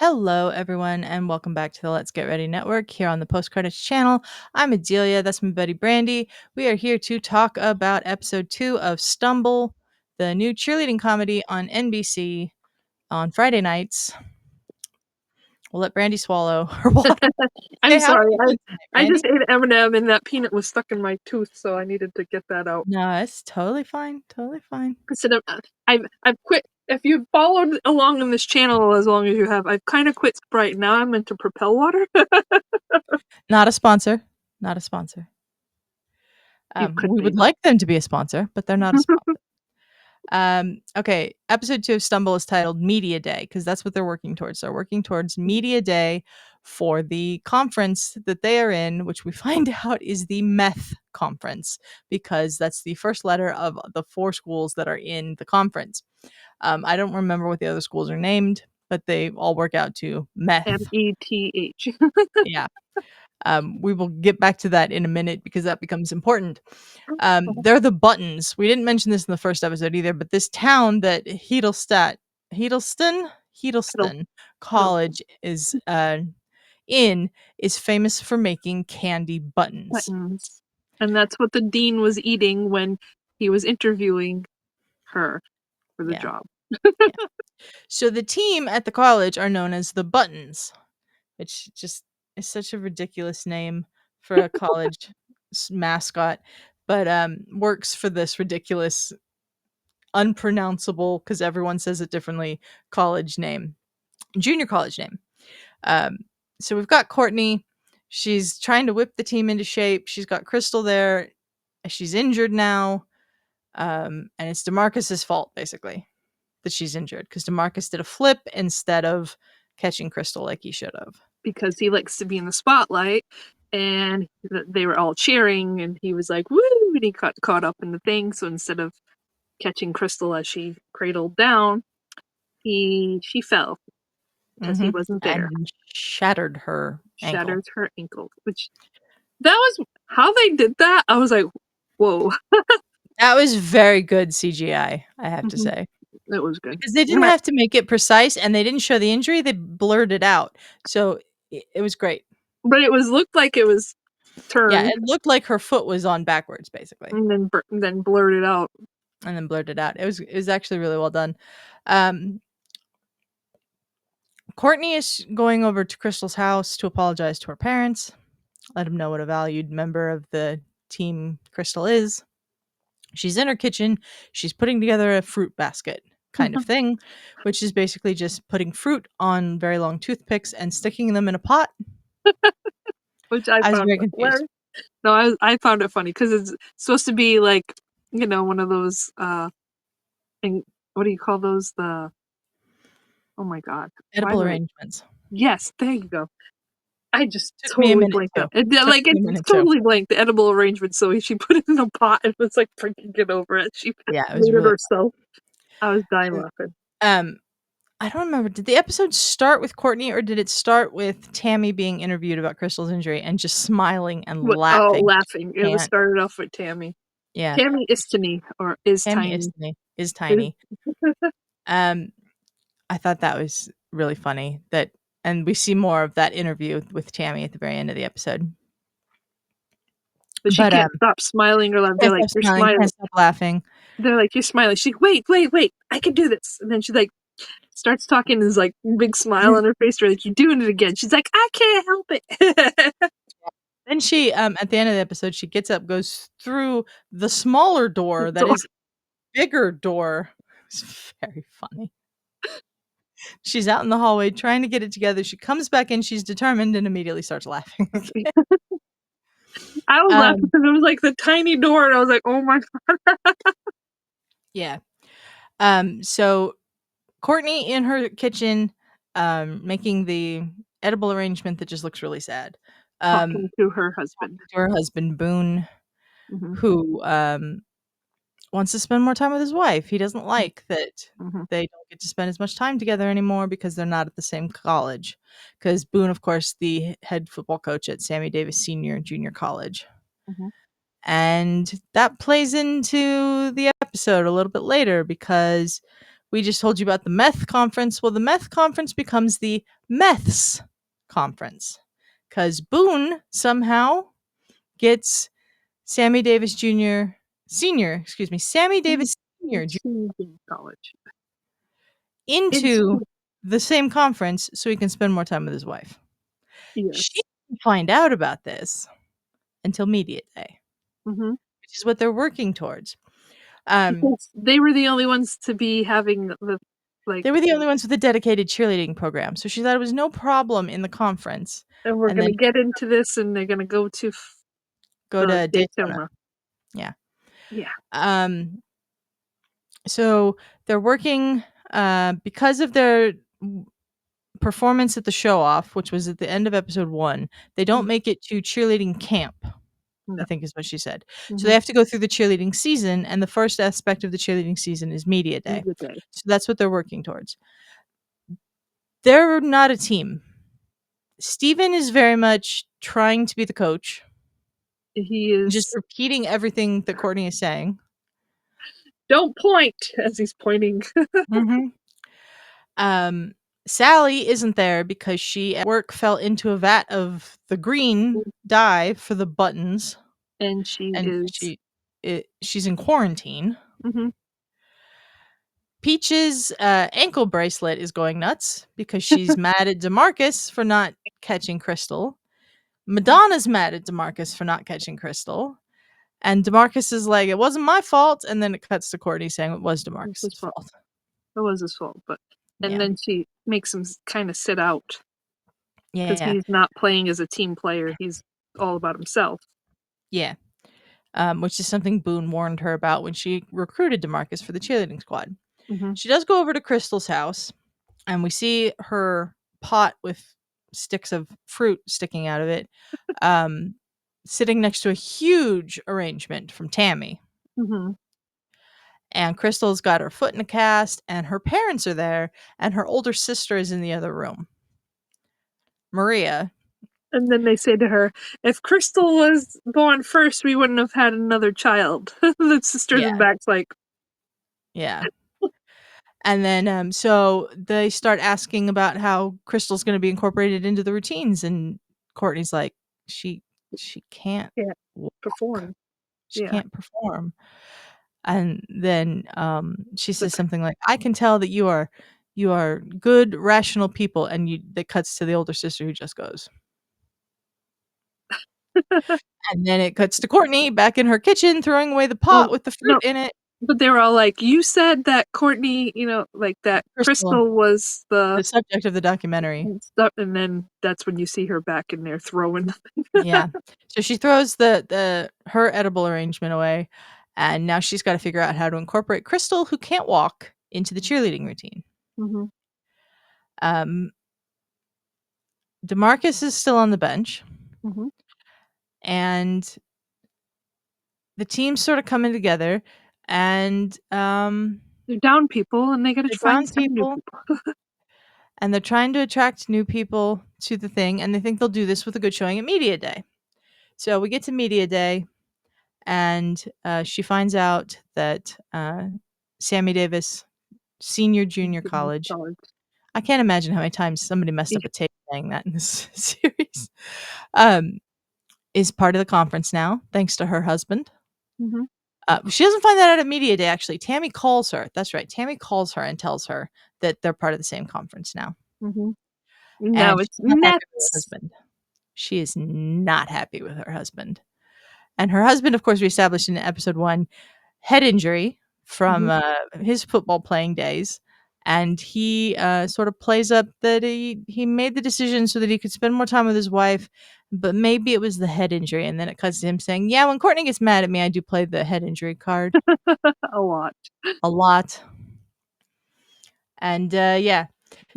Hello, everyone, and welcome back to the Let's Get Ready Network here on the Post Credits channel. I'm Adelia. That's my buddy Brandi. We are here to talk about episode 2 of Stumble, the new cheerleading comedy on NBC on Friday nights. We'll let Brandi swallow her water. I'm Hey, how are sorry. you doing I tonight, just Brandi? ate M&M and that peanut was stuck in my tooth, so I needed to get that out. No, it's totally fine. Totally fine. Instead of, I've quit. If you've followed along on this channel as long as you have, I've kind of quit Sprite. Now I'm into Propel water. Not a sponsor. Not a sponsor. You could We be would though. like them to be a sponsor, but they're not a sponsor. Okay, episode 2 of Stumble is titled Media Day because that's what they're working towards. They're working towards Media Day for the conference that they are in, which we find out is the Meth Conference because that's the first letter of the 4 schools that are in the conference. I don't remember what the other schools are named, but they all work out to Meth. METH. Yeah. We will get back to that in a minute because that becomes important. They're the Buttons. We didn't mention this in the first episode either, but this town that Heedleston College is in is famous for making candy buttons. Buttons. And that's what the dean was eating when he was interviewing her for the Yeah. job. Yeah. So the team at the college are known as the Buttons, which just is such a ridiculous name for a college mascot, but works for this ridiculous, unpronounceable because everyone says it differently, junior college name. So we've got Courtney. She's trying to whip the team into shape. She's got Krystal there. She's injured now. And it's DeMarcus's fault, basically, that she's injured because DeMarcus did a flip instead of catching Krystal like he should have. Because he likes to be in the spotlight, and they were all cheering, and he was like, woo, and he got caught up in the thing, so instead of catching Krystal as she cradled down, she fell because he wasn't there. And shattered her ankle. Shattered her ankle, which that was how they did that. I was like, whoa. That was very good CGI, I have to say. It was good. Because they didn't have to make it precise and they didn't show the injury, they blurred it out. So it was great. But it looked like it was turned. Yeah, it looked like her foot was on backwards, basically. And then blurred it out. And then blurred it out. It was actually really well done. Courtney is going over to Krystal's house to apologize to her parents, let them know what a valued member of the team Krystal is. She's in her kitchen. She's putting together a fruit basket kind of thing, which is basically just putting fruit on very long toothpicks and sticking them in a pot. Which I was found very confused. No, I found it funny because it's supposed to be like, one of those and what do you call those? Oh my god. Edible arrangements. Yes, there you go. I just Took me a totally minute blanked too. out. It's totally blanked, the edible arrangement, so she put it in a pot and was like freaking get over it. She Yeah, it was made it really herself. I was dying laughing. I don't remember. Did the episode start with Courtney or did it start with Tammy being interviewed about Krystal's injury and just smiling and laughing? Oh, laughing. It was started off with Tammy. Yeah. Tammy Istini, or is Tammy tiny. is tiny. I thought that was really funny and we see more of that interview with Tammy at the very end of the episode. But she can't stop smiling or laughing. They're like, you're smiling. Can't stop laughing. They're like, you're smiling. She's like, wait, I can do this. And then she like starts talking and is like big smile on her face. They're like, you're doing it again. She's like, I can't help it. Then she, at the end of the episode, she gets up, goes through the smaller door that is bigger door. It's very funny. She's out in the hallway trying to get it together. She comes back in, she's determined and immediately starts laughing. I was laughing because it was like the tiny door and I was like, oh my god. Yeah. So Courtney in her kitchen, making the edible arrangement that just looks really sad. Talking to her husband. Boone, who wants to spend more time with his wife. He doesn't like that they don't get to spend as much time together anymore because they're not at the same college. Because Boone, of course, the head football coach at Sammy Davis Senior and Junior College. And that plays into the episode a little bit later because We just told you about the meth conference. Well, the meth conference becomes the meths conference because Boone somehow gets Sammy Davis Jr. Senior, excuse me, Sammy Davis Senior Into college. into Into the same conference so he can spend more time with his wife. She yes. didn't find out about this until media day, Mhm. which is what they're working towards. Um, Because they were the only ones to be having the like, they were the only ones with a dedicated cheerleading program, so she thought it was no problem in the conference, and we're and then gonna get into this, and they're gonna go to go the to Daytona. Daytona. Yeah. Yeah. Um, so they're working because of their performance at the show off, which was at the end of episode 1. They don't Mhm. make it to cheerleading camp, I No. think is what she said. So they Mhm. have to go through the cheerleading season, and the first aspect of the cheerleading season is media day. Either day. So that's what they're working towards. They're not a team. Steven is very much trying to be the coach He and just is repeating everything that Courtney is saying. "Don't point," as he's pointing. Mhm. Um, Sally isn't there because she at work fell into a vat of the green dye for the buttons, And she and is she's in quarantine. mhm. Peach's ankle bracelet is going nuts because she's mad at DeMarcus for not catching Krystal. Madonna's mad at DeMarcus for not catching Krystal. And DeMarcus is like, it wasn't my fault. And then it cuts to Courtney saying it was It was his DeMarcus's fault. fault. It was his fault, but and Yeah. then she makes him kinda sit out because Yeah. he's not playing as a team player, he's all about himself. Yeah. Which is something Boone warned her about when she recruited DeMarcus for the cheerleading squad. Mhm. She does go over to Krystal's house, and we see her pot with sticks of fruit sticking out of it, um, sitting next to a huge arrangement from Tammy. Mhm. And Crystal's got her foot in a cast, and her parents are there, and her older sister is in the other room. Maria. And then they say to her, "If Krystal was born first, we wouldn't have had another child." The sisters in Yeah, back's like, yeah. And then, so they start asking about how Crystal's gonna be incorporated into the routines, and Courtney's like, "She she can't "Can't walk. perform." She Yeah. can't perform." And then, she The says something like, "I can tell that you are good, rational people," and you that cuts to the older sister who just goes. And then it cuts to Courtney back in her kitchen throwing away the pot Well, with the fruit no, in it. but they were all like, "You said that Courtney, like, that Crystal, Krystal was the" the subject of the documentary. and stuff, and then that's when you see her back in there throwing. Yeah. So she throws the her edible arrangement away, and now she's gotta figure out how to incorporate Crystal, who can't walk, into the cheerleading routine. Mhm, Um, DeMarcus is still on the bench, mhm. and the team's sorta coming together, and, They're down people, and they gotta they're find down some new people, people. and they're trying to attract new people to the thing, and they think they'll do this with a good showing at media day. So we get to media day, and she finds out that Sammy Davis Senior Junior College. Solid. I can't imagine how many times somebody messed Yeah, up a tape saying that in this series. Um, is part of the conference now, thanks to her husband. mhm, She doesn't find that out at media day. Actually, Tammy calls her. That's right. Tammy calls her and tells her that they're part of the same conference now, mhm. Now and it's she's not happy with her Nets. husband. She is not happy with her husband. And her husband, of course, we established in episode 1, head injury from, Mhm. his football playing days, and he, sort of plays up that he made the decision so that he could spend more time with his wife, but maybe it was the head injury, and then it cuts to him saying, "Yeah, when Courtney gets mad at me, I do play the head injury card A lot. a lot." And, yeah.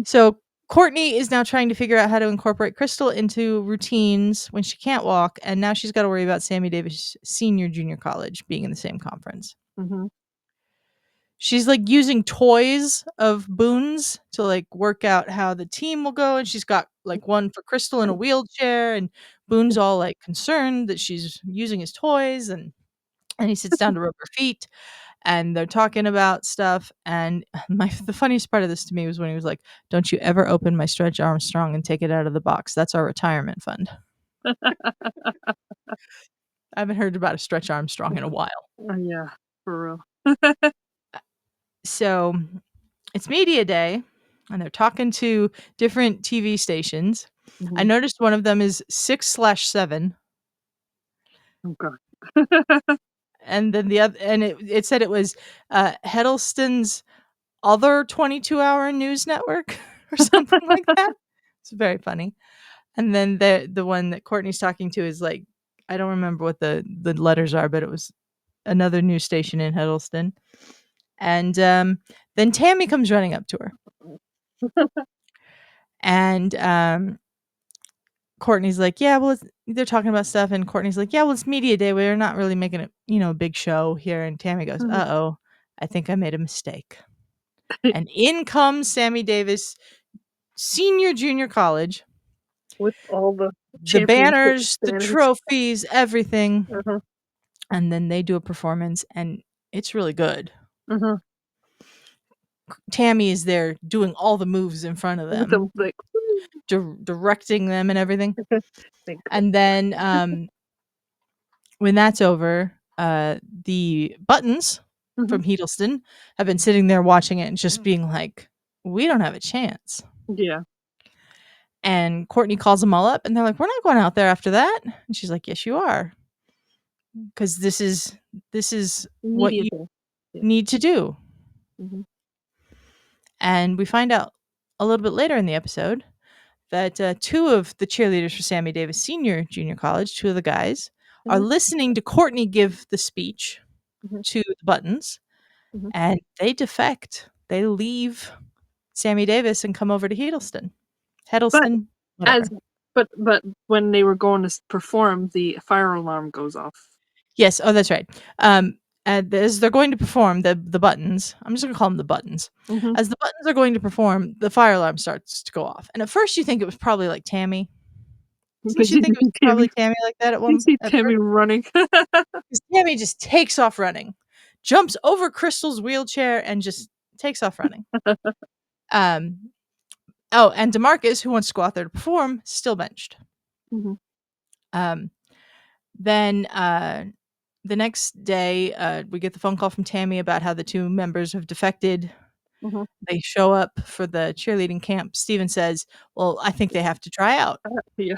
So Courtney is now trying to figure out how to incorporate Krystal into routines when she can't walk, and now she's gotta worry about Sammy Davis Senior Junior College being in the same conference. Mhm. She's, like, using toys of Boone's to, like, work out how the team will go, and she's got, like, one for Krystal in a wheelchair, and Boone's all, like, concerned that she's using his toys, and he sits down to rub her feet, and they're talking about stuff. And the funniest part of this to me was when he was like, "Don't you ever open my Stretch Armstrong and take it out of the box? That's our retirement fund." I haven't heard about a Stretch Armstrong in a while. Yeah, for real. So it's media day, and they're talking to different TV stations. I Mhm. noticed one of them is 6/7, Oh god. and then the other, and it said it was Heddleston's other 22-hour news network or something like that. It's very funny. And then the one that Courtney's talking to is like, I don't remember what the letters are, but it was another news station in Heddleston. And then Tammy comes running up to her, and Courtney's like, "Yeah, well, they're talking about stuff," and Courtney's like, "Yeah, well, it's media day. We're not really making a big show here." And Tammy goes, Mhm. "Uh-oh, I think I made a mistake." And in comes Sammy Davis, senior junior college, With all the the championship banners, the banners. trophies, everything. Uh-huh. And then they do a performance, and it's really good. Uh-huh. Tammy is there doing all the moves in front of With the them, like, directing them and everything. thank God. And then when that's over, the Buttons Mhm. from Heedleston have been sitting there watching it and just being like, "We don't have a chance." Yeah. And Courtney calls them all up, and they're like, "We're not going out there after that." And she's like, "Yes, you are, because this is what Media you day. Yeah. need to do." Mhm. And we find out a little bit later in the episode that two of the cheerleaders for Sammy Davis Senior Junior College, two of the guys, are Mhm. listening to Courtney give the speech Mhm. to the Buttons, Mhm. and they defect. They leave Sammy Davis and come over to But Heddleston, as whatever. but when they were going to perform, the fire alarm goes off. Yes, oh, that's right. As they're going to perform, the Buttons, I'm just gonna call them the Buttons. Mhm. As the Buttons are going to perform, the fire alarm starts to go off, and at first you think it was probably like Tammy. Didn't Because you you think it was see probably Tammy Tammy like that you see at Tammy first? running. 'Cause Tammy just takes off running, jumps over Krystal's wheelchair, and just takes off running. Um, oh, and DeMarcus, who wants to go out there to perform, still benched. Mhm. Um, then the next day, we get the phone call from Tammy about how the two members have defected. Mhm. They show up for the cheerleading camp. Steven says, "Well, I think they have to try out." Yeah.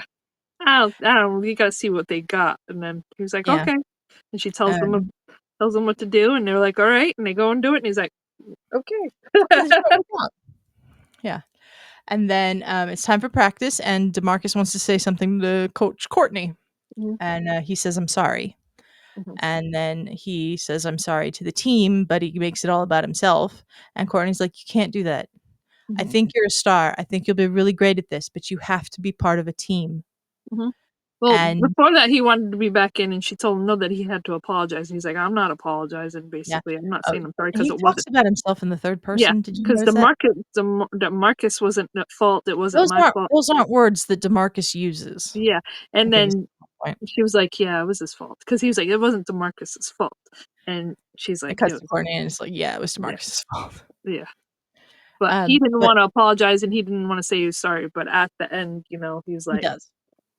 I don't you gotta see what they got, and then he was like, Yeah. "Okay." And she Um, tells them what to do, and they're like, "Alright," and they go and do it, and he's like, "Okay." "Okay, let's try this out." Yeah. And then, it's time for practice, and DeMarcus wants to say something to Coach Courtney, Mhm. and, he says, "I'm sorry." Mhm. And then he says, "I'm sorry" to the team, but he makes it all about himself, and Courtney's like, "You can't do that. I Mhm. think you're a star. I think you'll be really great at this, but you have to be part of a team." Mhm. Well, And before that, he wanted to be back in, and she told him no, that he had to apologize, and he's like, "I'm not apologizing, yeah. basically. I'm not Oh, saying I'm sorry because he it talks wasn't." about himself in the 3rd Yeah, person. Did you because notice that? The Marcus wasn't at fault, it wasn't my fault. Those aren't words that DeMarcus uses, Yeah, I and think is then the point. she was like, "Yeah, it was his fault," because he was like, "It wasn't DeMarcus's fault," and she's It like, cuts "It to was." Courtney, and it's like, "Yeah, it was Yeah, DeMarcus's fault." yeah, but he didn't But wanna apologize, and he didn't wanna say he was sorry, but at the end, he was he like does.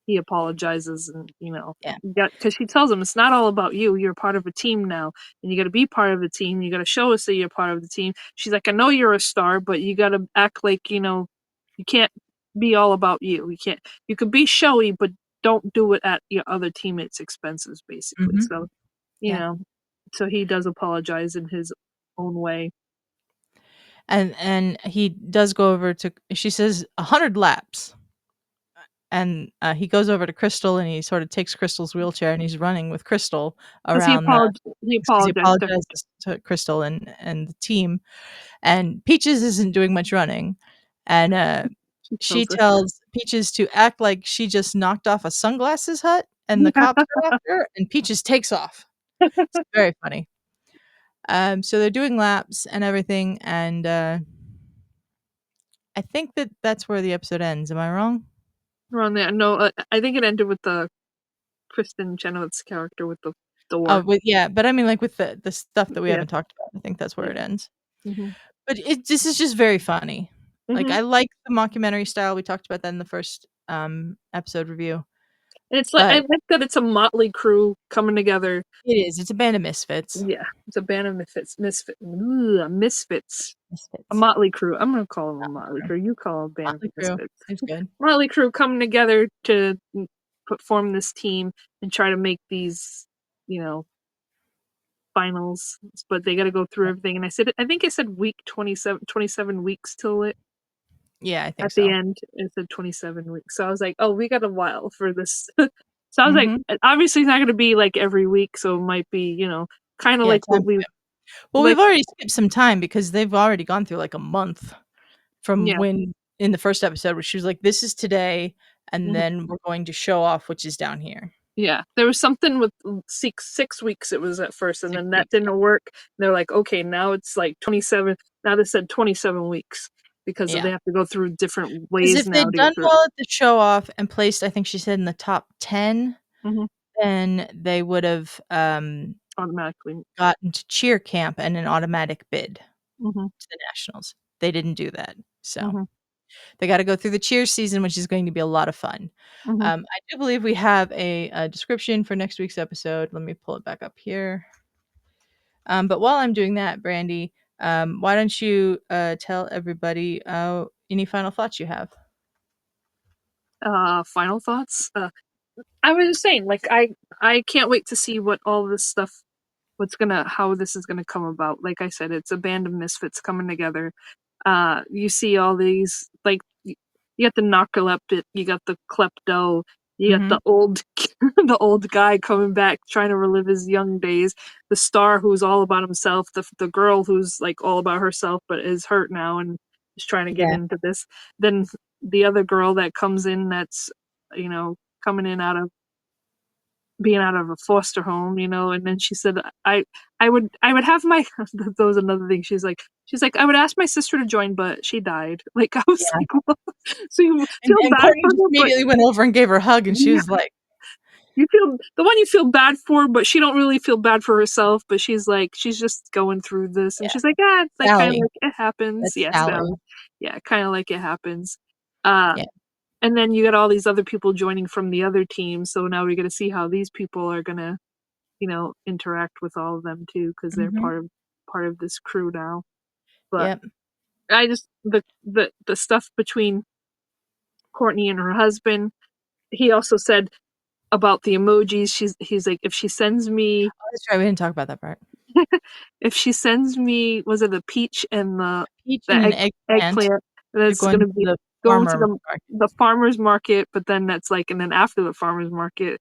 he apologizes and, Yeah. you got because she tells him, "It's not all about you, you're part of a team now, and you gotta be part of the team, you gotta show us that you're part of the team." She's like, "I know you're a star, but you gotta act like, you can't be all about you. You could be showy, but don't do it at your other teammates' expenses," basically, Mhm. so, you Yeah. know, so he does apologize in his own way. And he does go over to, she says, 100 laps. And, he goes over to Krystal, and he sort of takes Krystal's wheelchair, and he's running with Krystal 'Cause around the, he 'cause he apologized to apologizes to Krystal and the team, and Peaches isn't doing much running, and, she she tells her. tells Peaches to act like she just knocked off a sunglasses hut, and the cops are after her, and Peaches takes off. It's very funny. So they're doing laps and everything, and, I think that that's where the episode ends. Am I wrong? Around there. No, I think it ended with the Kristen Chenoweth's character with the door. Yeah, but I mean, like, with the stuff that we Yeah, haven't talked about, I think that's where yeah. it ends. Mhm. But this is just very funny. Like, Mhm. I like the mockumentary style, we talked about that in the first, episode review, And it's like I but like that it's a motley crew coming together. it's a band of misfits. Yeah, it's a band of misfits. A Misfits. motley crew. I'm gonna call them a Motley motley Crue. crew. You call 'em a band of Motley Crue misfits. is good. Motley crew coming together to put form this team and try to make these, you know, finals, but they gotta go through everything, and I think I said week 27 weeks till it Yeah, I think at the so. end, it said 27 weeks, so I was like, "Oh, we got a while for this." So I was like, Mhm. obviously it's not gonna be, like, every week, so it might be, kinda Yeah, like what time we skip. Well, like we've already skipped some time because they've already gone through, like, a month from yeah, when in the first episode where she was like, "This is today, and mhm, then we're going to show off which is down here." yeah. There was something with 6 weeks it was at first, and 6 then that weeks, didn't work. They're like, "Okay, now it's, like, 27." Now they said 27 weeks because yeah. they have to go through different 'Cause ways if now they'd to get done through it. well at the show off and placed, I think she said in the top 10, Mhm, then they would've, automatically. gotten to cheer camp and an automatic bid Mhm, to the nationals. They didn't do that, so mhm, they gotta go through the cheer season, which is going to be a lot of fun. mhm. I do believe we have a description for next week's episode. Let me pull it back up here. But while I'm doing that, Brandy, why don't you, tell everybody, any final thoughts you have? Final thoughts? I was just saying, like, I can't wait to see what all this stuff how this is gonna come about. Like I said, it's a band of misfits coming together. You see all these like you got the narcoleptic, you got the klepto, you got Mhm. the old the old guy coming back trying to relive his young days, the star who's all about himself, the girl who's like all about herself but is hurt now and is trying to get Yeah. into this. Then the other girl that comes in that's you know coming in out of being out of a foster home, and then she said, I would have my" that was another thing, she's like, "I would ask my sister to join, but she died." Like, I was Yeah. like, "What?" So you feel And bad Courtney for just her, but immediately went over and gave her a hug, and she yeah, was like, you feel bad for, but she don't really feel bad for herself, but she's just going through this, and yeah, she's like, "Ah, it's like, kinda Sally. like it happens." That's Yeah, Sally. Sally. Yeah, kinda like it happens. Uh Yeah. and then you got all these other people joining from the other team, so now we gotta see how these people are gonna interact with all of them too, because 'cause they're Mhm. part of this crew now. But Yep. I just the stuff between Courtney and her husband, he also said about the emojis, he's like, "If she sends me Oh, that's right, we didn't talk about that part. if she sends me" was it the peach and Peach the and an egg eggplant, eggplant, they're that's going gonna to be the going to farmer the market. farmer's market, but then that's like and then after the farmer's market,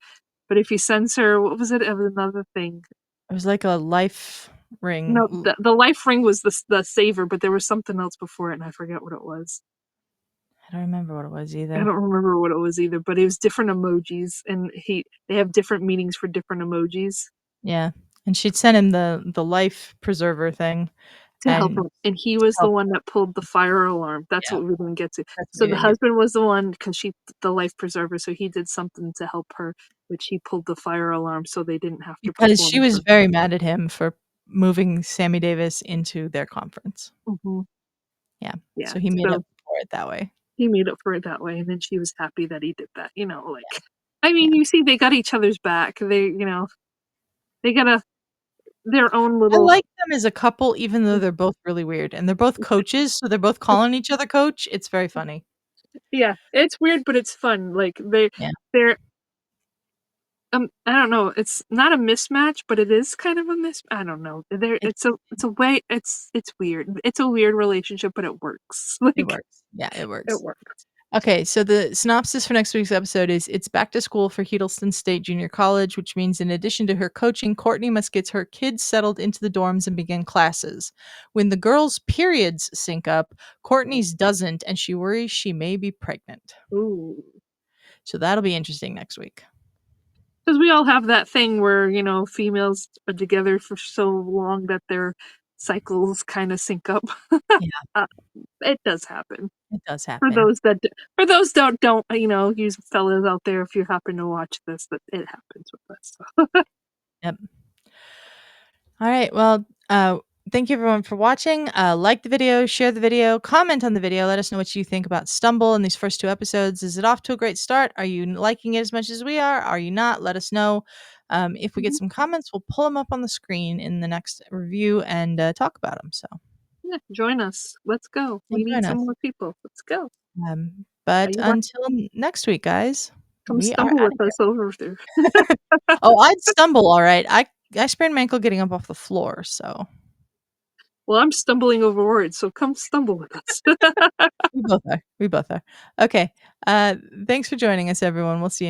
but if he sends her what was it? It was another thing. It was like a life ring. No, the life ring was the saver, but there was something else before it, and I forget what it was. I don't remember what it was I either. don't remember what it was either, but it was different emojis, and they have different meanings for different emojis Yeah, and she'd sent him the life preserver thing to help and him, and he to was the help one that pulled the fire alarm. That's yeah, what we didn't get to. that's what So we the didn't get husband was the one because she the life preserver, so he did something to help her, which he pulled the fire alarm so they didn't have to because she perform was for very mad at him for moving Sammy Davis into their conference. Mhm. Yeah, Yeah, so he made so up for it that way. he made up for it that way, and then she was happy that he did that, like I Yeah. mean, you see they got each other's back. They got their own I little like them as a couple even though they're both really weird, and they're both coaches, so they're both calling each other coach. It's very funny. yeah, it's weird, but it's fun. Like Yeah, they're I don't know, it's not a mismatch, but it is kind of a I don't know. It's a way it's weird. It's a weird relationship, but it works. it Like works. Yeah, it it works. works. Okay, so the synopsis for next week's episode is it's back to school for Heedleston State Junior College, which means in addition to her coaching, Courtney must get her kids settled into the dorms and begin classes. When the girls' periods sync up, Courtney's doesn't, and she worries she may be pregnant. Ooh. So that'll be interesting next week. Because we all have that thing where, females are together for so long that their cycles kinda sync up. Yeah, Uh, it does happen. it does For happen. those that d for those that don't, you fellas out there, if you happen to watch this, that it happens with us. Yep. All right. Well, thank you everyone for watching. Like the video, share the video, comment on the video. Let us know what you think about Stumble in these first 2 episodes. Is it off to a great start? Are you liking it as much as we are? Are you not? Let us know. If we get Mhm. some comments, we'll pull them up on the screen in the next review and talk about them. So Yeah, join us. Let's go. yeah, We need join some us. more people. Let's go. Are But you want until next week, guys, come we are stumble out with of here. us over there. Oh, I'd stumble. All right. I sprained my ankle getting up off the floor. So Well, I'm stumbling over words, so come stumble with us. we both are. We both are. Okay. Thanks for joining us, everyone. We'll see you.